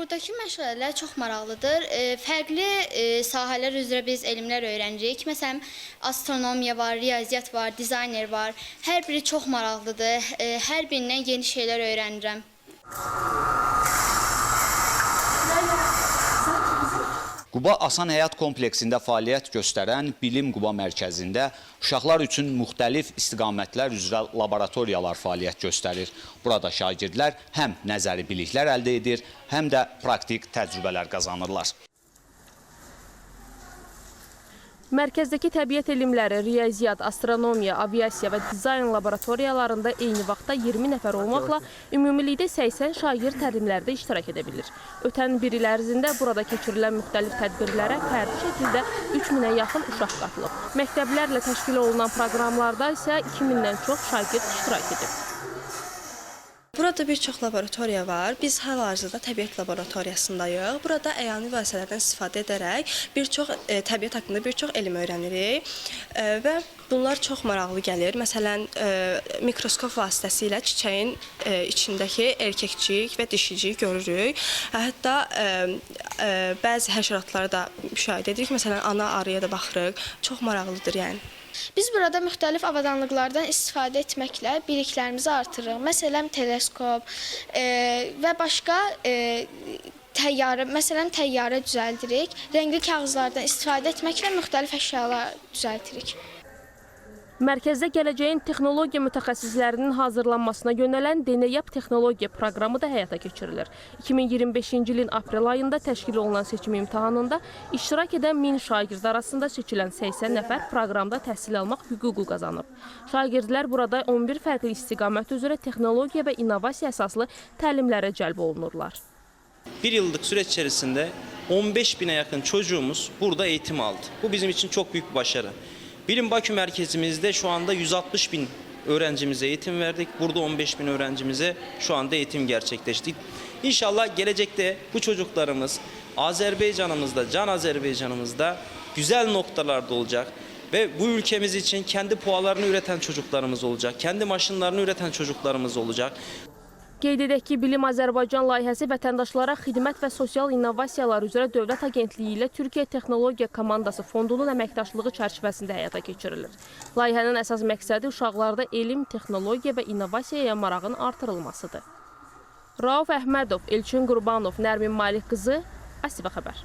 Buradakı məşğələlər çox maraqlıdır. Fərqli sahələr üzrə biz elmlər öyrənirik. Məsələn, astronomiya var, riyaziyyat var, dizayner var. Hər biri çox maraqlıdır. Hər birindən yeni şeylər öyrənirəm. Quba Asan Həyat kompleksində fəaliyyət göstərən Bilim Quba mərkəzində uşaqlar üçün müxtəlif istiqamətlər üzrə laboratoriyalar fəaliyyət göstərir. Burada şagirdlər həm nəzəri biliklər əldə edir, həm də praktik təcrübələr qazanırlar. Mərkəzdəki təbiət elmləri, riyaziyyat, astronomiya, aviasiya və dizayn laboratoriyalarında eyni vaxtda 20 nəfər olmaqla ümumilikdə 80 şagird təlimlərdə iştirak edə bilir. Ötən bir il ərzində burada keçirilən müxtəlif tədbirlərə fərdi şəkildə 3000-ə yaxın uşaq qatılıb. Məktəblərlə təşkil olunan proqramlarda isə 2000-dən çox şagird iştirak edib. Burada bir çox laboratoriya var. Biz hal-hazırda təbiət laboratoriyasındayıq. Burada əyani vasitələrdən istifadə edərək bir çox təbiət haqqında bir çox elm öyrənirik və bunlar çox maraqlı gəlir. Məsələn, mikroskop vasitəsilə çiçəyin içindəki erkəkcik və dişicik görürük. Hətta bəzi həşəratları da müşahidə edirik. Məsələn, ana arıya da baxırıq. Çox maraqlıdır yəni. Biz burada müxtəlif avadanlıqlardan istifadə etməklə biliklərimizi artırırıq. Məsələn, teleskop və başqa təyyarə düzəldirik. Rəngli kağızlardan istifadə etməklə müxtəlif əşyalar düzəltirik. Mərkəzdə gələcəyin texnologiya mütəxəssislərinin hazırlanmasına yönələn Deneyap texnologiya proqramı da həyata keçirilir. 2025-ci ilin aprel ayında təşkil olunan seçim imtahanında iştirak edən 1000 şagird arasında seçilən 80 nəfər proqramda təhsil almaq hüququ qazanıb. Şagirdlər burada 11 fərqli istiqamət üzrə texnologiya və innovasiya əsaslı təlimlərə cəlb olunurlar. Bir yıllık süreç içerisinde 15 bine yakın çocuğumuz burada eğitim aldı. Bu bizim için çok büyük bir başarı. Bilim Bakü merkezimizde şu anda 160 bin öğrencimize eğitim verdik. Burada 15 bin öğrencimize şu anda eğitim gerçekleştirdik. İnşallah gelecekte bu çocuklarımız Azerbaycan'ımızda, Can Azerbaycan'ımızda güzel noktalarda olacak. Ve bu ülkemiz için kendi poğalarını üreten çocuklarımız olacak. Kendi maşınlarını üreten çocuklarımız olacak. Qeyd edək ki, Bilim Azərbaycan layihəsi vətəndaşlara xidmət və sosial innovasiyalar üzrə Dövlət Agentliyi ilə Türkiyə Texnologiya Komandası Fondunun əməkdaşlığı çərçivəsində həyata keçirilir. Layihənin əsas məqsədi uşaqlarda elm, texnologiya və innovasiyaya marağın artırılmasıdır. Rauf Əhmədov, Elçin Qurbanov, Nərmin Malik qızı, ASİBA xəbər.